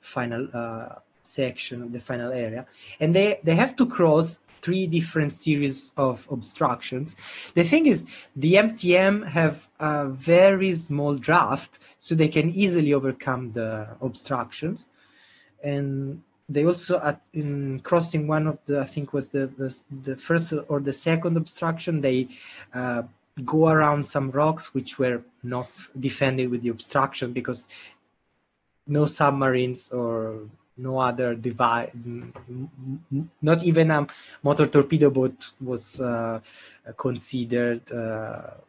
final section of the final area, and they have to cross 3 different series of obstructions. The thing is, the MTM have a very small draft, so they can easily overcome the obstructions. And they also, in crossing one of the, I think was the first or the second obstruction, they go around some rocks which were not defended with the obstruction, because no submarines or no other device, not even a motor torpedo boat was considered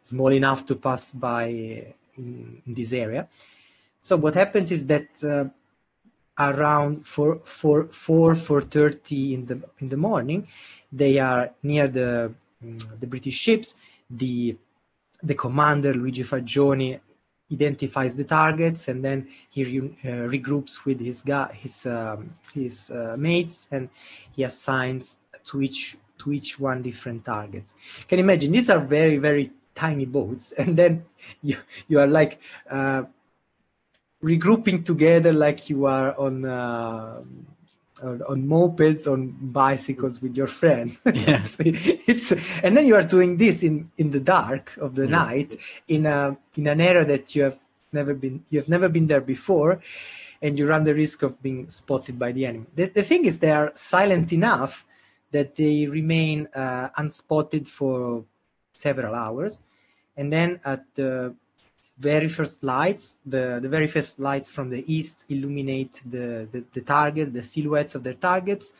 small enough to pass by in this area. So what happens is that around 4:30 in the morning, they are near the British ships. The commander, Luigi Fagioni, identifies the targets, and then he regroups with his mates, and he assigns to each one different targets. Can you imagine? These are very, very tiny boats, and then you are like regrouping together, like you are on mopeds, on bicycles with your friends. Yeah. And then you are doing this in the dark of the night in an area that you have never been there before, and you run the risk of being spotted by the enemy. The thing is, they are silent enough that they remain unspotted for several hours, and then at the very first lights, the very first lights from the east illuminate the target, the silhouettes of their targets,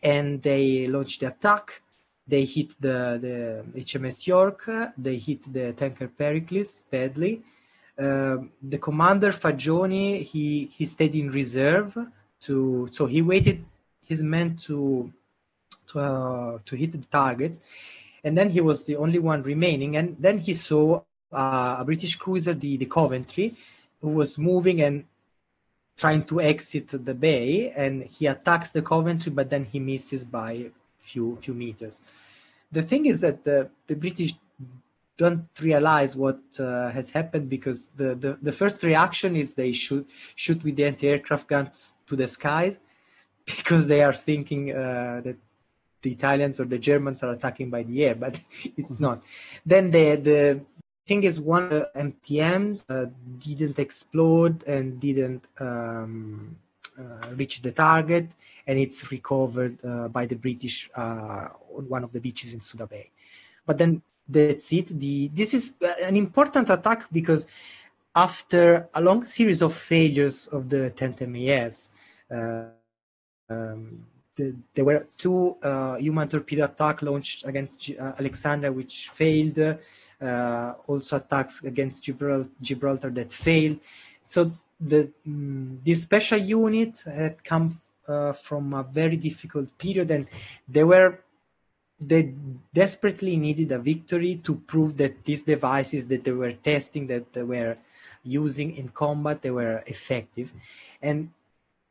and they launch the attack. They hit the HMS York, they hit the tanker Pericles badly. The commander Fagioni, he stayed in reserve so he waited his men to hit the targets, and then he was the only one remaining. And then he saw a British cruiser, the Coventry, who was moving and trying to exit the bay, and he attacks the Coventry, but then he misses by a few meters. The thing is that the British don't realize what has happened, because the first reaction is they shoot with the anti-aircraft guns to the skies, because they are thinking that the Italians or the Germans are attacking by the air, but it's not. Then the thing is, one of the MTMs didn't explode and didn't reach the target, and it's recovered by the British on one of the beaches in Souda Bay. But then that's it. This is an important attack, because after a long series of failures of the 10th MAS, there were 2 human torpedo attacks launched against Alexandria, which failed. Also attacks against Gibraltar that failed. So this special unit had come from a very difficult period, and they desperately needed a victory to prove that these devices that they were testing, that they were using in combat, they were effective. And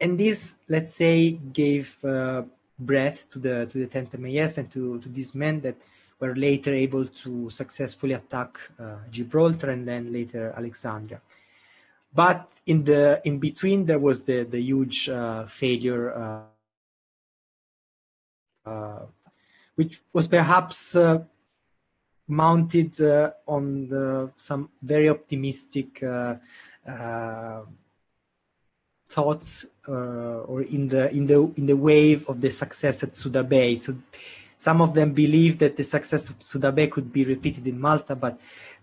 this, let's say, gave breath to the 10th MAS and to these men that were later able to successfully attack Gibraltar and then later Alexandria. But in between, there was the huge failure, which was perhaps mounted on some very optimistic thoughts or in the wave of the success at Souda Bay. So some of them believed that the success of Souda Bay could be repeated in Malta, but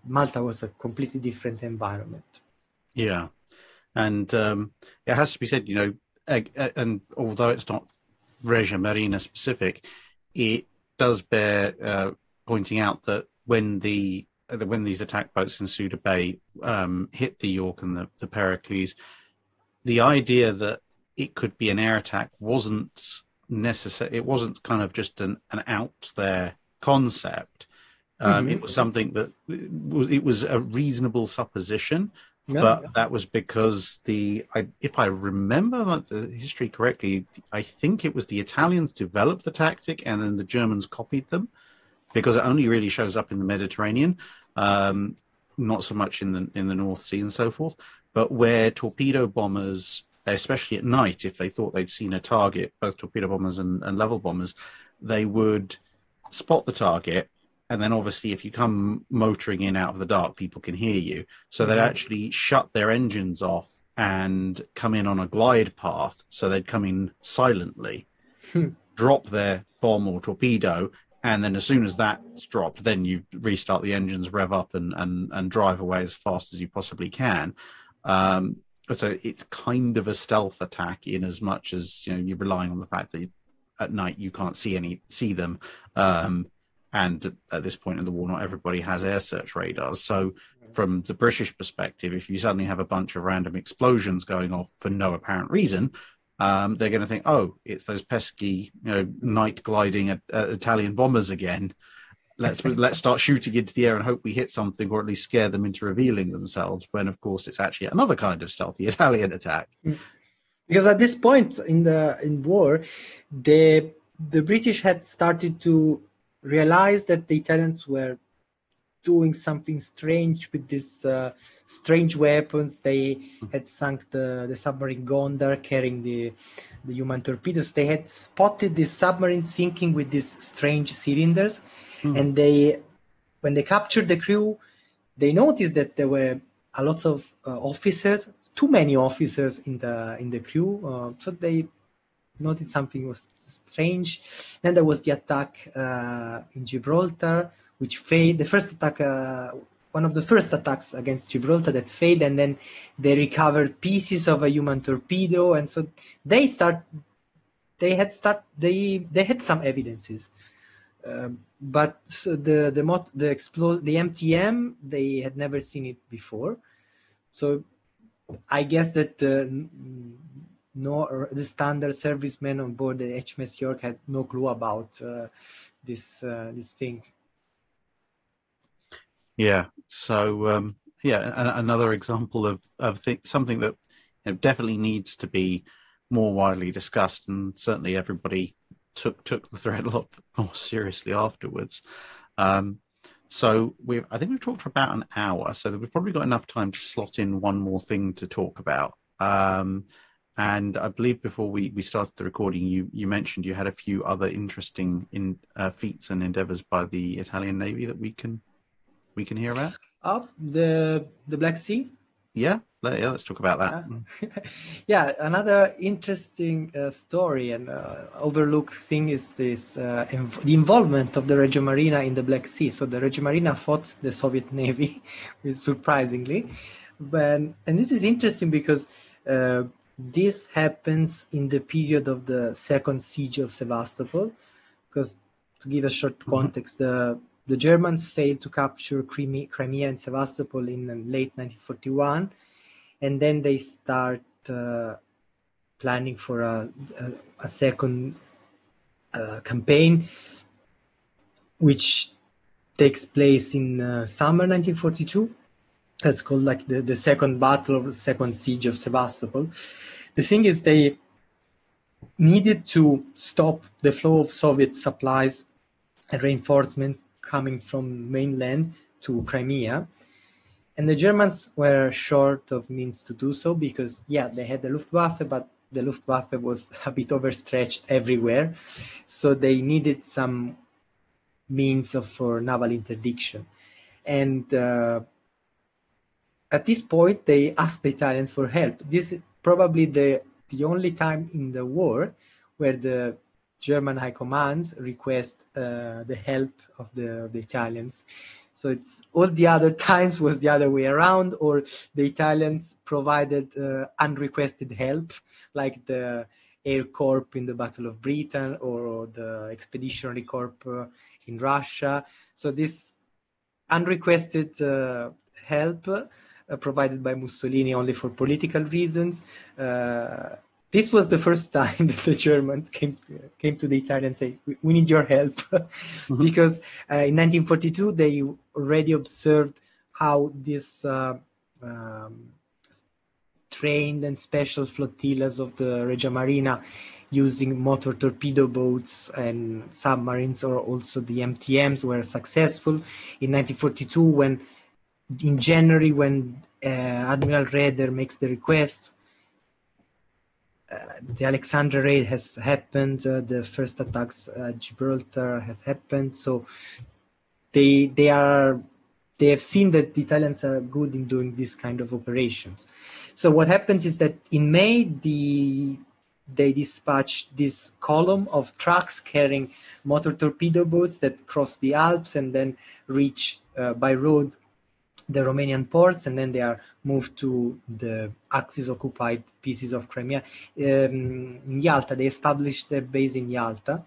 Malta was a completely different environment. Yeah. And it has to be said, and although it's not Regia Marina specific, it does bear pointing out that when these attack boats in Souda Bay hit the York and the Pericles, the idea that it could be an air attack wasn't necessary. It wasn't kind of just an out there concept. It was something that it was a reasonable supposition, but that was because if I remember the history correctly, I think it was the Italians developed the tactic and then the Germans copied them, because it only really shows up in the Mediterranean, not so much in the North Sea and so forth. But where torpedo bombers, especially at night, if they thought they'd seen a target, both torpedo bombers and level bombers, they would spot the target. And then obviously if you come motoring in out of the dark, people can hear you. So they'd actually shut their engines off and come in on a glide path. So they'd come in silently, drop their bomb or torpedo, and then as soon as that's dropped, then you restart the engines, rev up and drive away as fast as you possibly can. So it's kind of a stealth attack in as much as, you're relying on the fact that at night you can't see them. And at this point in the war, not everybody has air search radars. So from the British perspective, if you suddenly have a bunch of random explosions going off for no apparent reason, they're going to think, oh, it's those pesky, night gliding Italian bombers again. Let's start shooting into the air and hope we hit something, or at least scare them into revealing themselves. When of course it's actually another kind of stealthy Italian attack. Because at this point in war, the British had started to realize that the Italians were doing something strange with these strange weapons. They had sunk the submarine Gondar carrying the human torpedoes. They had spotted this submarine sinking with these strange cylinders. And when they captured the crew, they noticed that there were a lot of officers, too many officers in the crew. So they noticed something was strange. Then there was the attack in Gibraltar, which failed. The first attack, one of the first attacks against Gibraltar that failed, and then they recovered pieces of a human torpedo, and so they had some evidences. But the MTM, they had never seen it before. So I guess that the standard servicemen on board the HMS York had no clue about this thing. Yeah. So another example of something that definitely needs to be more widely discussed, and certainly everybody took the threat a lot more seriously afterwards. So I think we've talked for about an hour, so that we've probably got enough time to slot in one more thing to talk about. And I believe before we started the recording, you mentioned you had a few other interesting feats and endeavors by the Italian Navy that we can hear about. The Black Sea. Yeah, let's talk about that. Yeah, another interesting story and overlooked thing is this the involvement of the Regia Marina in the Black Sea. So the Regia Marina fought the Soviet Navy, surprisingly, and this is interesting because this happens in the period of the second siege of Sebastopol. Because to give a short context, the Germans failed to capture Crimea and Sebastopol in late 1941, and then they start planning for a second campaign, which takes place in summer 1942. That's called like the second battle of the second siege of Sebastopol. The thing is, they needed to stop the flow of Soviet supplies and reinforcements coming from mainland to Crimea. And the Germans were short of means to do so because, they had the Luftwaffe, but the Luftwaffe was a bit overstretched everywhere. So they needed some means for naval interdiction. And at this point, they asked the Italians for help. This is probably the only time in the war where the German high commands request the help of the Italians. So it's all the other times was the other way around, or the Italians provided unrequested help, like the Air Corps in the Battle of Britain or the Expeditionary Corps in Russia. So this unrequested help provided by Mussolini only for political reasons. This was the first time that the Germans came to the Italians and say, we need your help. Mm-hmm. Because in 1942, they already observed how this trained and special flotillas of the Regia Marina using motor torpedo boats and submarines, or also the MTMs, were successful. In 1942, in January, when Admiral Raeder makes the request, the Alexandria raid has happened. The first attacks at Gibraltar have happened. So they have seen that the Italians are good in doing this kind of operations. So what happens is that in May, they dispatched this column of trucks carrying motor torpedo boats that cross the Alps and then reach by road the Romanian ports, and then they are moved to the Axis-occupied pieces of Crimea. In Yalta, they established their base in Yalta.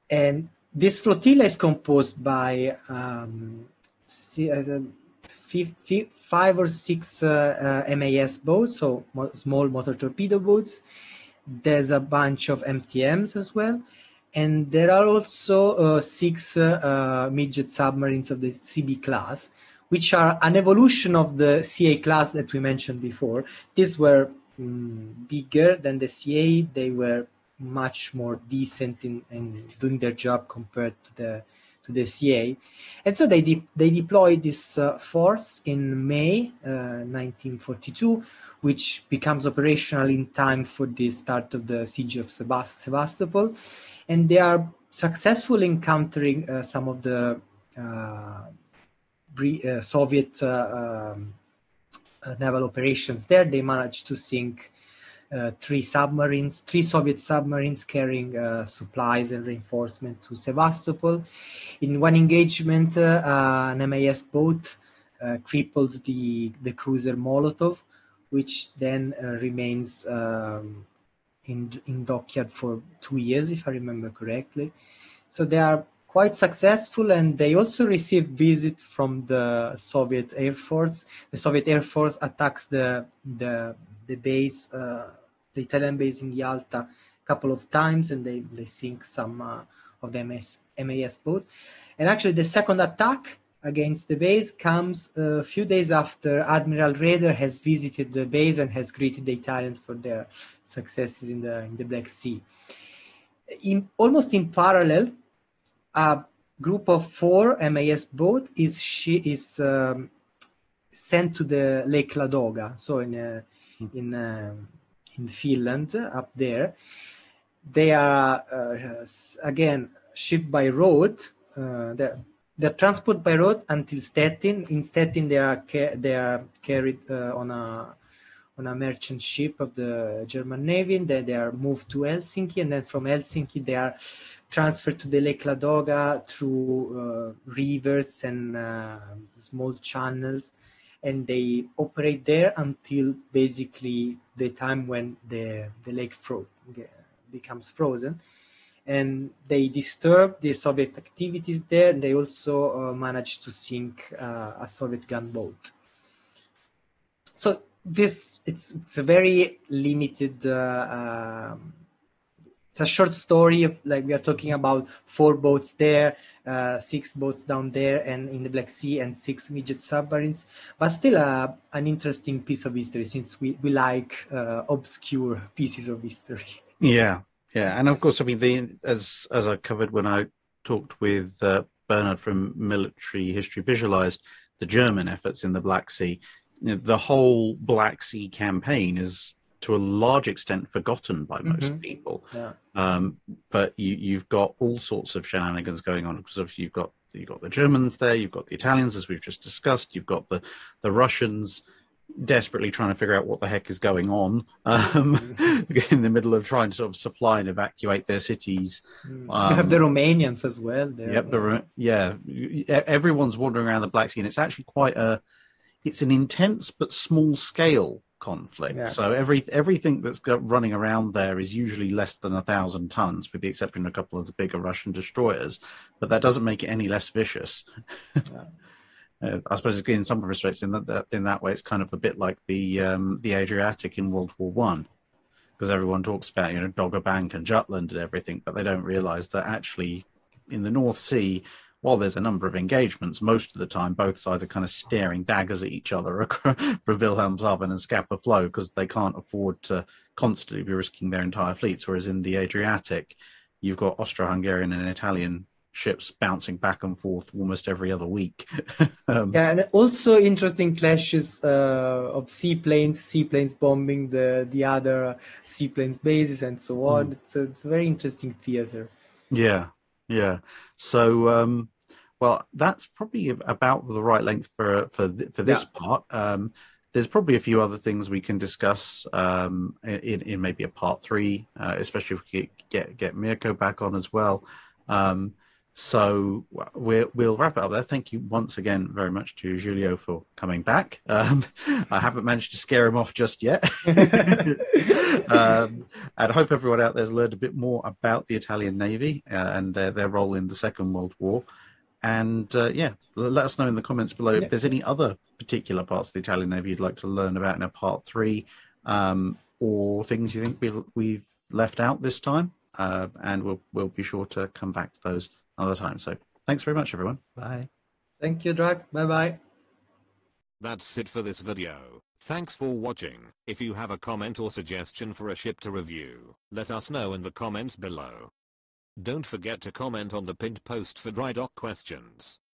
And this flotilla is composed by 5 or 6 MAS boats, so small motor torpedo boats. There's a bunch of MTMs as well. And there are also 6 midget submarines of the CB class, which are an evolution of the CA class that we mentioned before. These were bigger than the CA. They were much more decent in doing their job compared to the CA. And so they deployed this force in May 1942, which becomes operational in time for the start of the siege of Sebastopol. And they are successful in countering some of the Soviet naval operations there. They managed to sink 3 Soviet submarines carrying supplies and reinforcement to Sebastopol. In one engagement, an MAS boat cripples the cruiser Molotov, which then remains in dockyard for 2 years, if I remember correctly. So they are quite successful, and they also received visit from the Soviet Air Force. The Soviet Air Force attacks the base, the Italian base in Yalta, a couple of times, and they sink some of the MAS boat. And actually, the second attack against the base comes a few days after Admiral Raeder has visited the base and has greeted the Italians for their successes in the Black Sea. Almost in parallel, a group of 4 MAS boat is sent to the Lake Ladoga, so in Finland, up there. They are again shipped by road. They're transported by road until Stettin. In Stettin, they are carried on a merchant ship of the German Navy. And then they are moved to Helsinki, and then from Helsinki they are transferred to the Lake Ladoga through rivers and small channels, and they operate there until basically the time when the lake becomes frozen. And they disturb the Soviet activities there, and they also managed to sink a Soviet gunboat. So it's a very limited. It's a short story of, like, we are talking about 4 boats there, 6 boats down there, and in the Black Sea, and 6 midget submarines. But still, an interesting piece of history, since we like obscure pieces of history. Yeah. Yeah, and of course, I mean, as I covered when I talked with Bernard from Military History Visualized, the German efforts in the Black Sea. You know, the whole Black Sea campaign is to a large extent forgotten by most people. Yeah. But you've got all sorts of shenanigans going on, because obviously you've got the Germans there, you've got the Italians, as we've just discussed, you've got the Russians desperately trying to figure out what the heck is going on, in the middle of trying to sort of supply and evacuate their cities. You have the Romanians as well there. Yep, everyone's wandering around the Black Sea, and it's actually it's an intense but small scale conflict. Yeah. So everything that's running around there is usually less than 1,000 tons, with the exception of a couple of the bigger Russian destroyers. But that doesn't make it any less vicious. Yeah. I suppose in some respects, in that way, it's kind of a bit like the Adriatic in World War One, because everyone talks about Dogger Bank and Jutland and everything, but they don't realise that actually in the North Sea, while there's a number of engagements, most of the time both sides are kind of staring daggers at each other for Wilhelmshaven and Scapa Flow, because they can't afford to constantly be risking their entire fleets. Whereas in the Adriatic, you've got Austro-Hungarian and Italian ships bouncing back and forth almost every other week. And also interesting clashes of seaplanes bombing the other seaplanes bases and so on. It's a very interesting theater. Yeah. So, well, that's probably about the right length for this part. There's probably a few other things we can discuss in maybe a part 3, especially if we get Mirko back on as well. So we'll wrap it up there. Thank you once again very much to Giulio for coming back. I haven't managed to scare him off just yet. And I hope everyone out there has learned a bit more about the Italian Navy and their role in the Second World War. And let us know in the comments below if there's any other particular parts of the Italian Navy you'd like to learn about in a part 3, or things you think we've left out this time. And we'll be sure to come back to those another time. So thanks very much, everyone. Bye. Thank you, Drag. Bye-bye. That's it for this video. Thanks for watching. If you have a comment or suggestion for a ship to review, let us know in the comments below. Don't forget to comment on the pinned post for dry dock questions.